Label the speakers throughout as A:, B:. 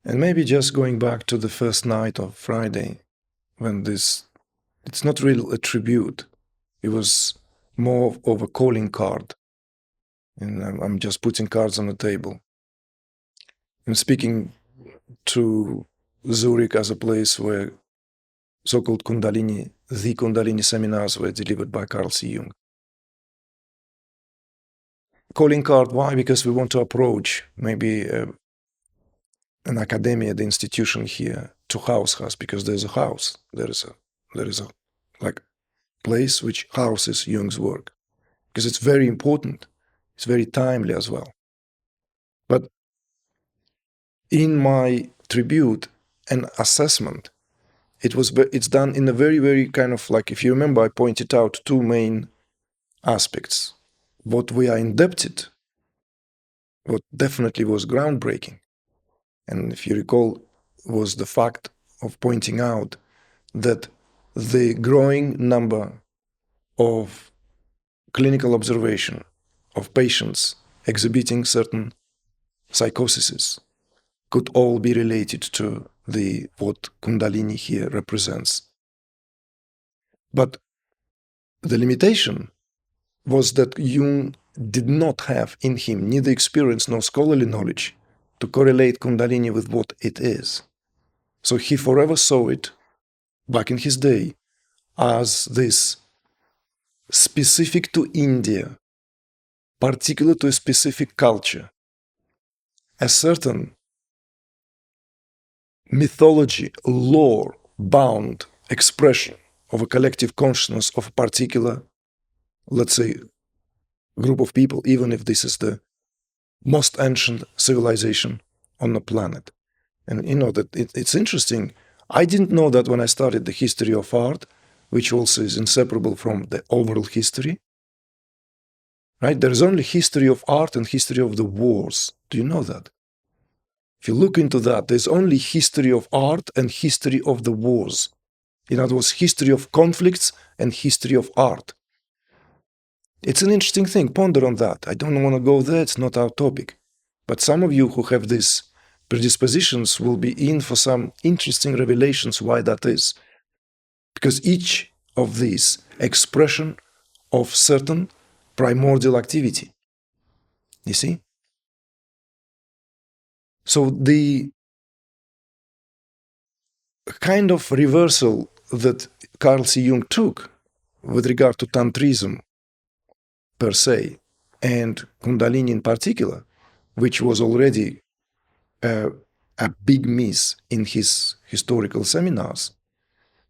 A: And maybe just going back to the first night of Friday, when it's not really a tribute, it was more of a calling card. And I'm just putting cards on the table. I'm speaking to Zürich as a place where so-called Kundalini, the Kundalini seminars were delivered by Carl C. Jung. Calling card, why? Because we want to approach maybe an academia, the institution here, to house us, because there's a house. There is a like place which houses Jung's work, because it's very important. It's very timely as well. But in my tribute and assessment, it's done in a very, very kind of like, if you remember, I pointed out two main aspects. What we are indebted, what definitely was groundbreaking, and if you recall, was the fact of pointing out that the growing number of clinical observation of patients exhibiting certain psychoses could all be related to what Kundalini here represents. But the limitation was that Jung did not have in him neither experience nor scholarly knowledge to correlate Kundalini with what it is. So he forever saw it, back in his day, as this specific to India, particular to a specific culture, a certain mythology, lore, bound expression of a collective consciousness of a particular, let's say, group of people, even if this is the most ancient civilization on the planet. And you know that it's interesting. I didn't know that when I studied the history of art, which also is inseparable from the overall history. Right? There is only history of art and history of the wars. Do you know that? If you look into that, there's only history of art and history of the wars. In other words, history of conflicts and history of art. It's an interesting thing. Ponder on that. I don't want to go there. It's not our topic. But some of you who have these predispositions will be in for some interesting revelations why that is. Because each of these expression of certain primordial activity. You see? So the kind of reversal that Carl C. Jung took with regard to Tantrism per se, and Kundalini in particular, which was already a big miss in his historical seminars,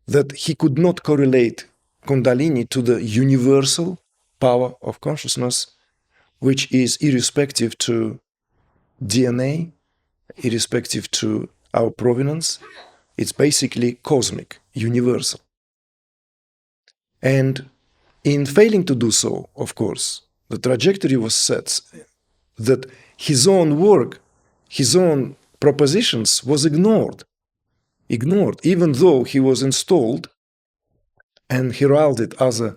A: that he could not correlate Kundalini to the universal power of consciousness, which is irrespective to DNA, irrespective to our provenance. It's basically cosmic, universal. And in failing to do so, of course, the trajectory was set that his own work, his own propositions was ignored, even though he was installed and heralded as a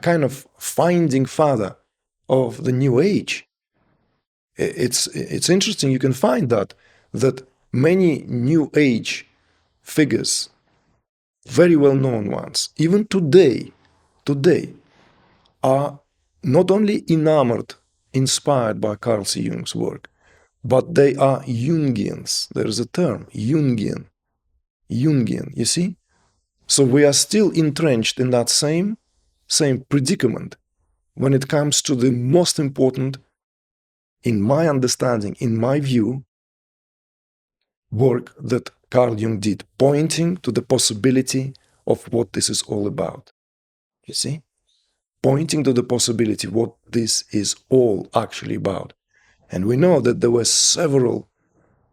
A: kind of founding father of the New Age. It's interesting, you can find that many New Age figures, very well-known ones, even today, are not only enamored, inspired by Carl C. Jung's work, but they are Jungians. There is a term, Jungian, you see? So we are still entrenched in that same predicament when it comes to the most important, in my understanding, in my view, work that Carl Jung did, pointing to the possibility of what this is all about. You see? Pointing to the possibility what this is all actually about. And we know that there were several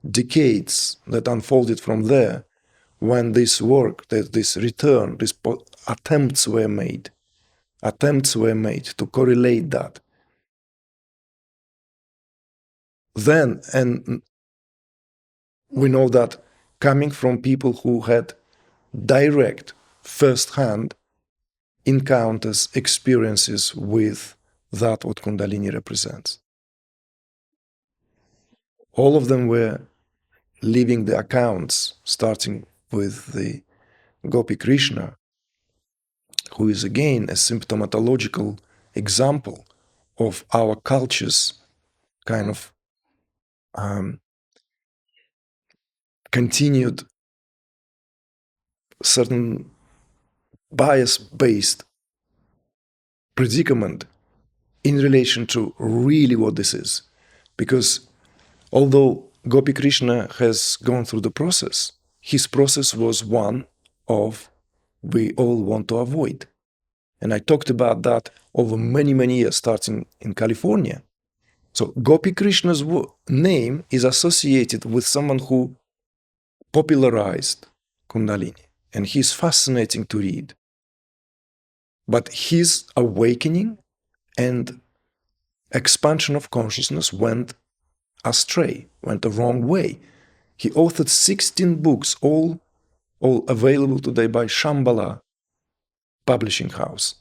A: decades that unfolded from there when this work, this return, these attempts were made to correlate that. Then, and we know that coming from people who had direct, first-hand encounters, experiences with that what Kundalini represents. All of them were leaving the accounts, starting with the Gopi Krishna, who is again a symptomatological example of our culture's kind of continued certain bias-based predicament in relation to really what this is. Because although Gopi Krishna has gone through the process, his process was one of we all want to avoid. And I talked about that over many, many years, starting in California. So Gopi Krishna's name is associated with someone who popularized Kundalini. And he's fascinating to read. But his awakening and expansion of consciousness went astray, went the wrong way. He authored 16 books, all available today by Shambhala Publishing House,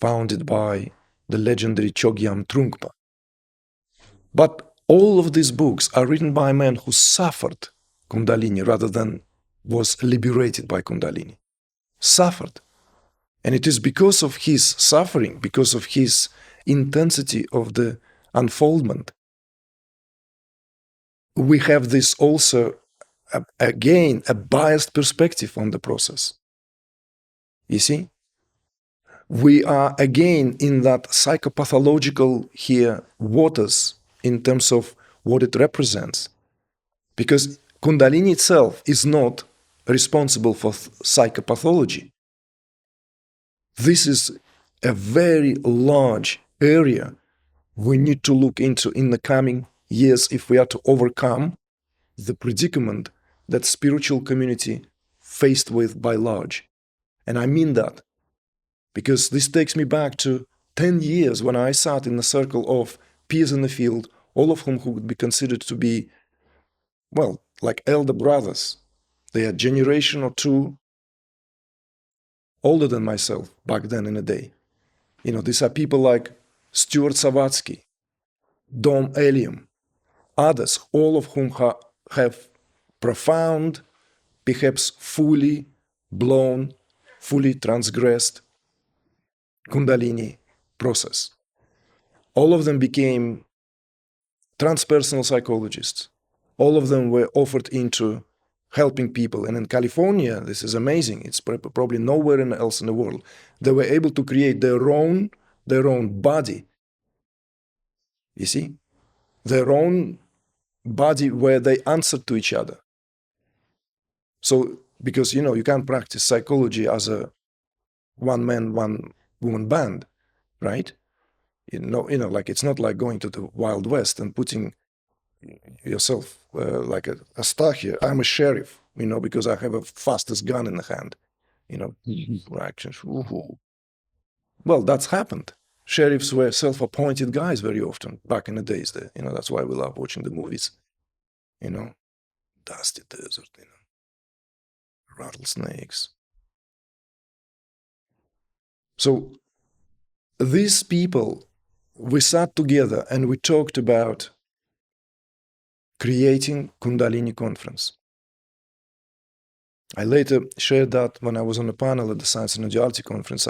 A: founded by the legendary Chogyam Trungpa. But all of these books are written by a man who suffered Kundalini rather than was liberated by Kundalini. Suffered. And it is because of his suffering, because of his intensity of the unfoldment, we have this also, again, a biased perspective on the process. You see? We are again in that psychopathological here waters in terms of what it represents. Because Kundalini itself is not responsible for psychopathology. This is a very large area we need to look into in the coming years if we are to overcome the predicament that spiritual community faced with by large. And I mean that because this takes me back to 10 years when I sat in a circle of peers in the field, all of whom who would be considered to be, well, like elder brothers. They are a generation or two older than myself back then in the day. You know, these are people like Stuart Savatsky, Dom Elium, others, all of whom have profound, perhaps fully blown, fully transgressed Kundalini process. All of them became transpersonal psychologists. All of them were offered into helping people. And in California, this is amazing. It's probably nowhere else in the world. They were able to create their own body. You see? Their own body where they answered to each other. So, because, you know, you can't practice psychology as a one-man, one-woman band, right? You know, like it's not like going to the Wild West and putting yourself like a star here. I'm a sheriff, you know, because I have a fastest gun in the hand, you know, actions. Well, that's happened. Sheriffs were self-appointed guys very often back in the days there. You know, that's why we love watching the movies, you know, dusty desert, you know, rattlesnakes. So these people, we sat together and we talked about creating Kundalini conference. I later shared that when I was on a panel at the Science and Duality conference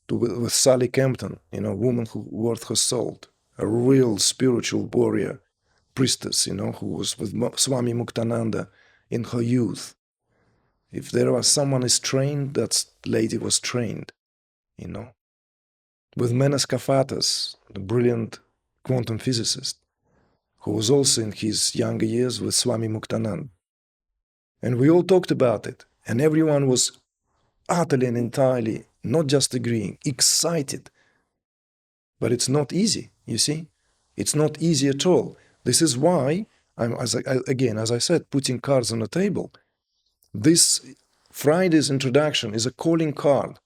A: with Sally Campton, you know, a woman who worth her salt, a real spiritual warrior, priestess, you know, who was with Swami Muktananda in her youth. If there was someone is trained, that lady was trained, you know. With Menas Kafatas, the brilliant quantum physicist, who was also in his younger years with Swami Muktananda. And we all talked about it, and everyone was utterly and entirely not just agreeing, excited. But it's not easy, you see? It's not easy at all. This is why I'm, as I said, putting cards on the table. This Friday's introduction is a calling card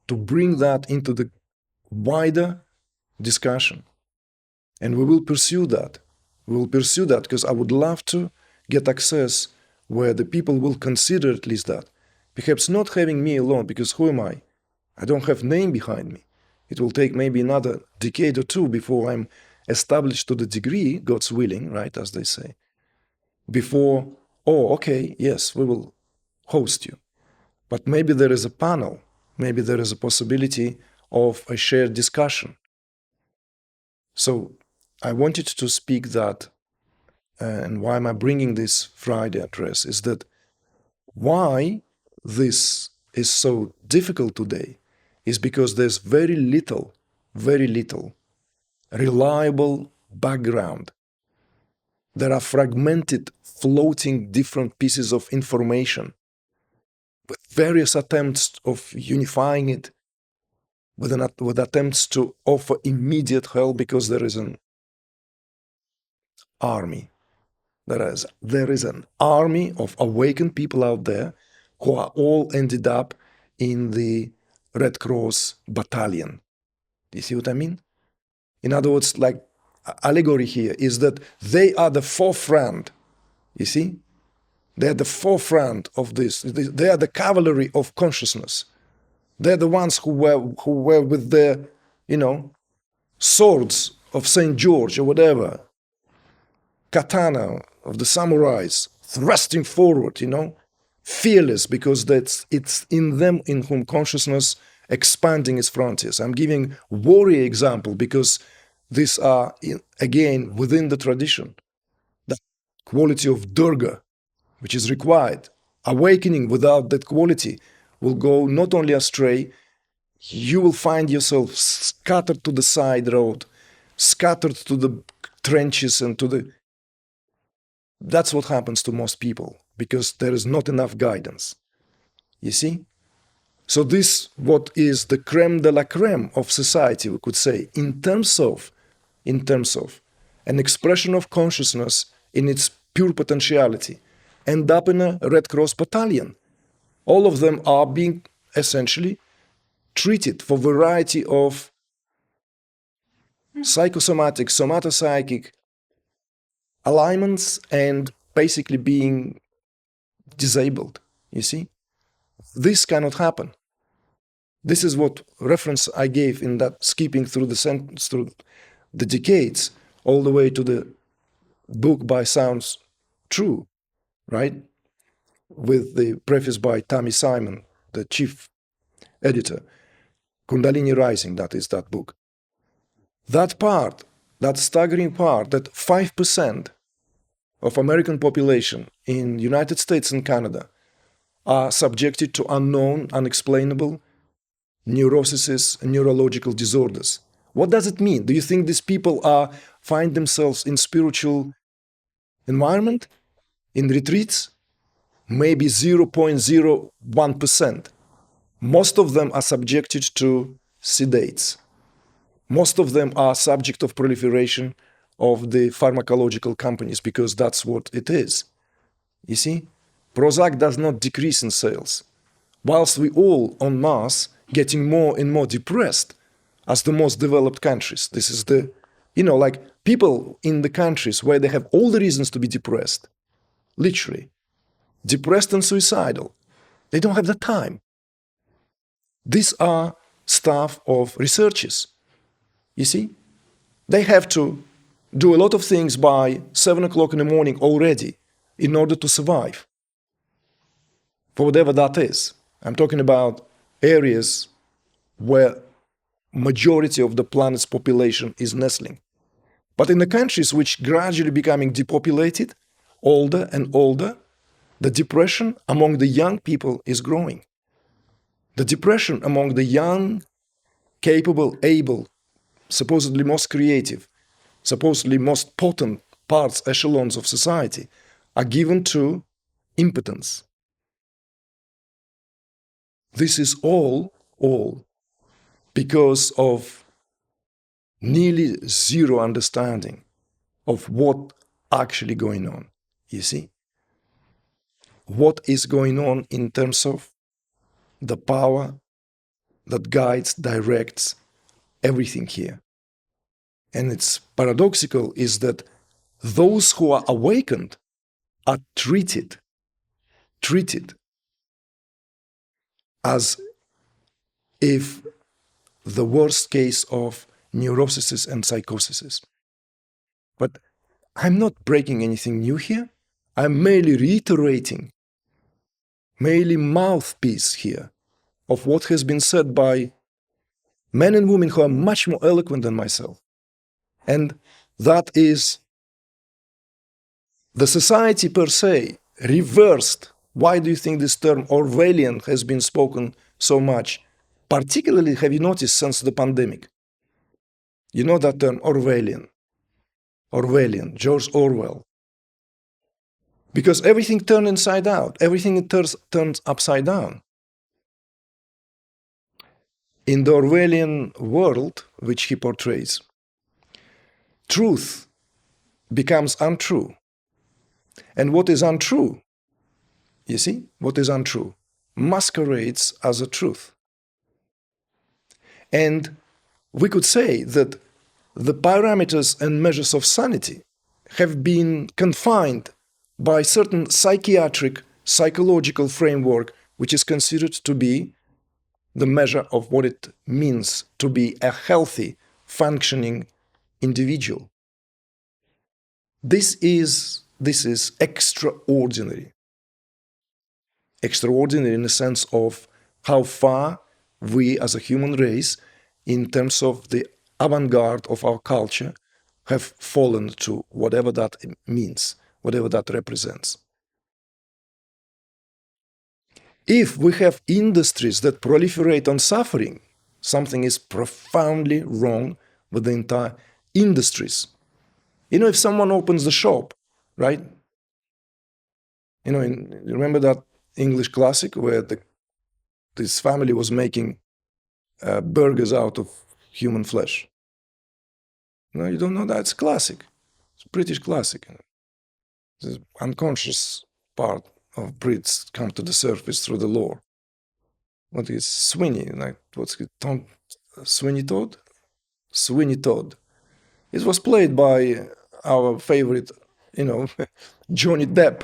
A: to bring that into the wider discussion. And we will pursue that. We will pursue that because I would love to get access where the people will consider at least that. Perhaps not having me alone, because who am I? I don't have name behind me. It will take maybe another decade or two before I'm established to the degree, God's willing, right, as they say, before oh, okay, yes, we will host you. But maybe there is a panel, maybe there is a possibility of a shared discussion. So I wanted to speak that, and why am I bringing this Friday address, is that why this is so difficult today is because there's very little reliable background. There are fragmented, floating different pieces of information with various attempts of unifying it, with attempts to offer immediate help because there is an army. There is an army of awakened people out there who are all ended up in the Red Cross battalion. Do you see what I mean? In other words, like allegory here is that they are the forefront. You see? They are the forefront of this. They are the cavalry of consciousness. They're the ones who were with their, swords of Saint George or whatever, katana of the samurais, thrusting forward, fearless, because it's in them in whom consciousness expanding its frontiers. I'm giving warrior example because these are, again, within the tradition, the quality of Durga, which is required. Awakening without that quality will go not only astray, you will find yourself scattered to the side road, scattered to the trenches and to the... That's what happens to most people because there is not enough guidance. You see? So this, what is the creme de la creme of society, we could say, in terms of an expression of consciousness in its pure potentiality, end up in a Red Cross battalion. All of them are being essentially treated for variety of psychosomatic, somatopsychic alignments and basically being disabled. You see? This cannot happen. This is what reference I gave in that skipping through the decades all the way to the book by Sounds True, right? With the preface by Tammy Simon, the chief editor. Kundalini Rising, that is that book. That part, that staggering part, that 5% of American population in United States and Canada are subjected to unknown, unexplainable neuroses and neurological disorders. What does it mean? Do you think these people find themselves in spiritual environment, in retreats? Maybe 0.01%. Most of them are subjected to sedates. Most of them are subject of proliferation of the pharmacological companies because that's what it is. You see? Prozac does not decrease in sales. Whilst we all, en masse, getting more and more depressed as the most developed countries. This is the, like people in the countries where they have all the reasons to be depressed, literally, depressed and suicidal. They don't have the time. These are staff of researchers. You see? They have to do a lot of things by 7 o'clock in the morning already in order to survive. For whatever that is. I'm talking about areas where majority of the planet's population is nestling. But in the countries which gradually becoming depopulated, older and older, the depression among the young people is growing. The depression among the young, capable, able, supposedly most creative, supposedly most potent parts, echelons of society are given to impotence. This is all because of nearly zero understanding of what actually going on. You see? What is going on in terms of the power that guides, directs everything here. And it's paradoxical is that those who are awakened are treated as if the worst case of neuroses and psychoses. But I'm not breaking anything new here. I'm merely reiterating, merely mouthpiece here of what has been said by men and women who are much more eloquent than myself. And that is the society per se reversed. Why do you think this term Orwellian has been spoken so much? Particularly, have you noticed since the pandemic? You know that term Orwellian, George Orwell. Because everything turned inside out, everything turns upside down. In the Orwellian world, which he portrays, truth becomes untrue. And what is untrue, you see, what is untrue, masquerades as a truth. And we could say that the parameters and measures of sanity have been confined by certain psychiatric, psychological framework, which is considered to be the measure of what it means to be a healthy, functioning individual. This is extraordinary. Extraordinary in the sense of how far we as a human race, in terms of the avant-garde of our culture, have fallen to whatever that means, whatever that represents. If we have industries that proliferate on suffering, something is profoundly wrong with the entire industries. You know, if someone opens the shop, right? You know, remember that English classic where this family was making burgers out of human flesh? No, you don't know that? It's classic. It's British classic. The unconscious part of Brits come to the surface through the lore. What is Sweeney? Like, what's it? Sweeney Todd? Sweeney Todd. It was played by our favorite, you know, Johnny Depp,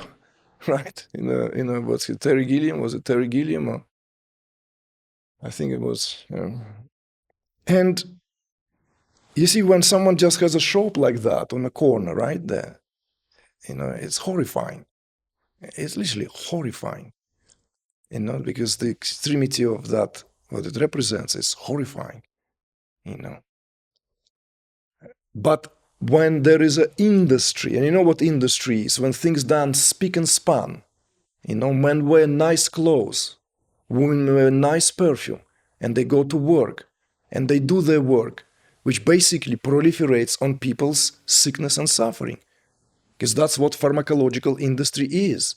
A: right? In a what's it? Terry Gilliam? Was it Terry Gilliam? Or I think it was. And you see, when someone just has a shop like that on a corner, right there, you know, it's horrifying. It's literally horrifying, you know, because the extremity of that, what it represents, is horrifying, you know. But when there is an industry, and you know what industry is, when things done spick and span, you know, men wear nice clothes, women wear nice perfume, and they go to work, and they do their work, which basically proliferates on people's sickness and suffering. Because that's what pharmacological industry is.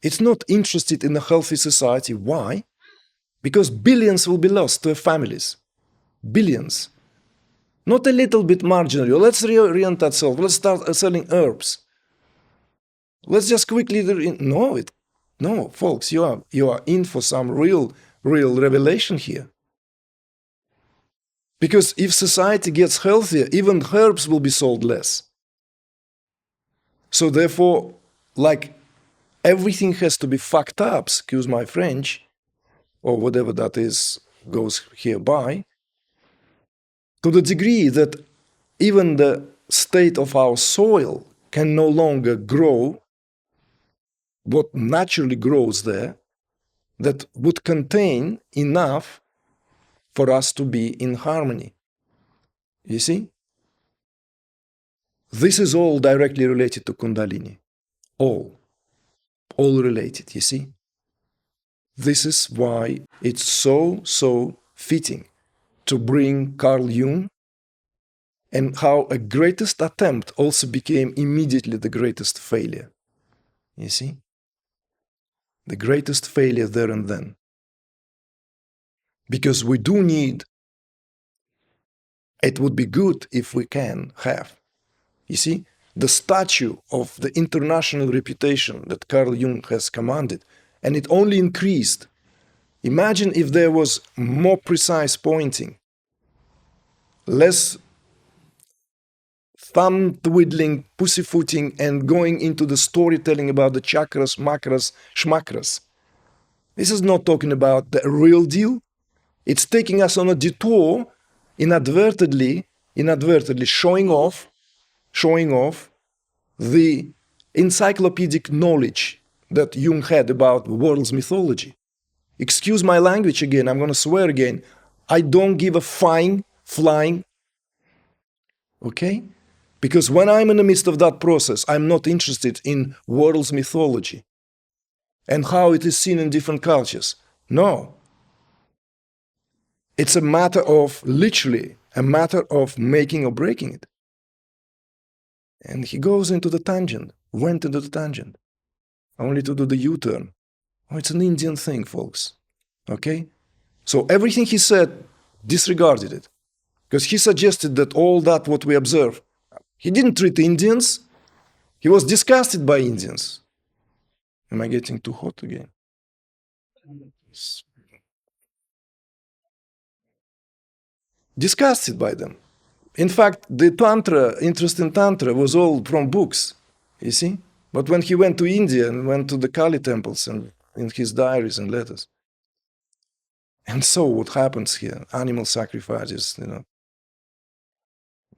A: It's not interested in a healthy society. Why? Because billions will be lost to families. Billions. Not a little bit marginally. Let's reorient ourselves. Let's start selling herbs. Let's just quickly... No, folks, you are in for some real revelation here. Because if society gets healthier, even herbs will be sold less. So therefore, like, everything has to be fucked up, excuse my French, or whatever that is, goes hereby, to the degree that even the state of our soil can no longer grow what naturally grows there, that would contain enough for us to be in harmony. You see? This is all directly related to Kundalini. All related, you see? This is why it's so fitting to bring Carl Jung, and how a greatest attempt also became immediately the greatest failure. You see? The greatest failure there and then. Because we do need, it would be good if we can have, you see, the statue of the international reputation that Carl Jung has commanded, and it only increased. Imagine if there was more precise pointing, less thumb twiddling, pussyfooting, and going into the storytelling about the chakras, makras, shmakras. This is not talking about the real deal. It's taking us on a detour, inadvertently showing off the encyclopedic knowledge that Jung had about the world's mythology. Excuse my language again, I'm going to swear again. I don't give a flying, okay? Because when I'm in the midst of that process, I'm not interested in world's mythology and how it is seen in different cultures. No. It's a matter of, literally, a matter of making or breaking it. And he goes into the tangent, went into the tangent, only to do the U-turn. Oh, it's an Indian thing, folks. Okay? So everything he said, disregarded it. Because he suggested that all that what we observe, he didn't treat Indians, he was disgusted by Indians. Am I getting too hot again? Disgusted by them. In fact, the Tantra, interest in Tantra was all from books, you see? But when he went to India and went to the Kali temples and in his diaries and letters, and so what happens here? Animal sacrifices,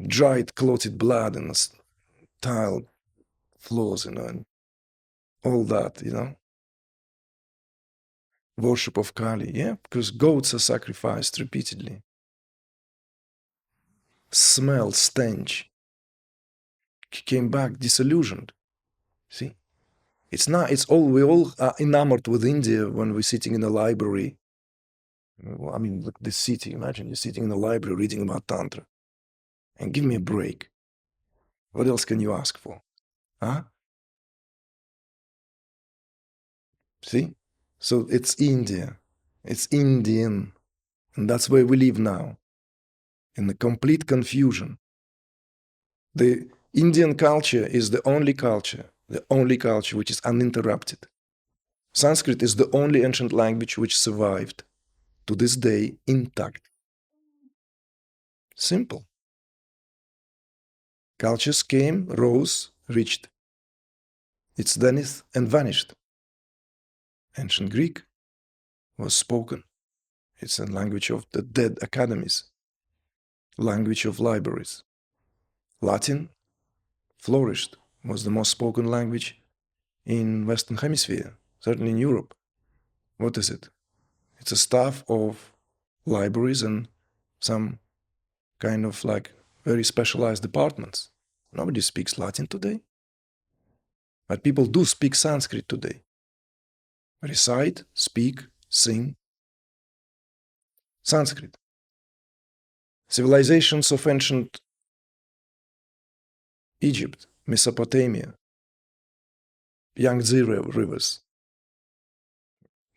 A: dried, clotted blood and tiled floors, and all that, Worship of Kali, yeah, because goats are sacrificed repeatedly. Smell, stench. He came back disillusioned. See? We all are enamored with India when we're sitting in a library. I mean, look, this city, imagine you're sitting in a library reading about Tantra. And give me a break. What else can you ask for? Huh? See? So it's India. It's Indian. And that's where we live now. In the complete confusion. The Indian culture is the only culture which is uninterrupted. Sanskrit is the only ancient language which survived to this day intact. Simple. Cultures came, rose, reached its zenith and vanished. Ancient Greek was spoken. It's a language of the dead academies, language of libraries. Latin flourished, was the most spoken language in Western Hemisphere, certainly in Europe. What is it? It's a staff of libraries and some kind of like very specialized departments. Nobody speaks Latin today. But people do speak Sanskrit today. Recite, speak, sing. Sanskrit. Civilizations of ancient Egypt, Mesopotamia, Yangtze rivers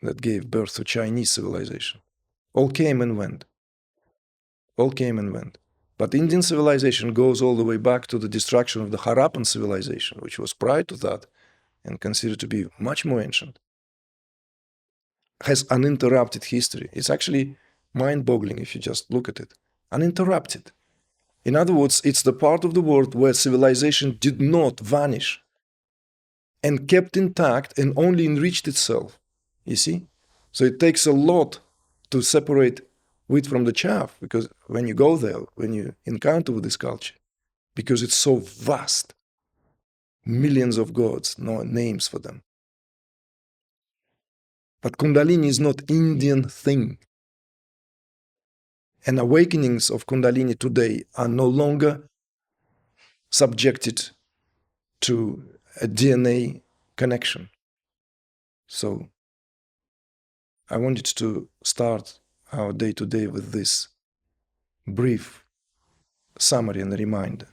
A: that gave birth to Chinese civilization. All came and went. All came and went. But Indian civilization goes all the way back to the destruction of the Harappan civilization, which was prior to that and considered to be much more ancient. Has uninterrupted history. It's actually mind-boggling if you just look at it. Uninterrupted. In other words, it's the part of the world where civilization did not vanish and kept intact and only enriched itself. You see? So it takes a lot to separate wheat from the chaff, because when you go there, when you encounter with this culture, because it's so vast, millions of gods, no names for them. But Kundalini is not Indian thing. And awakenings of Kundalini today are no longer subjected to a DNA connection. So I wanted to start our day today with this brief summary and a reminder.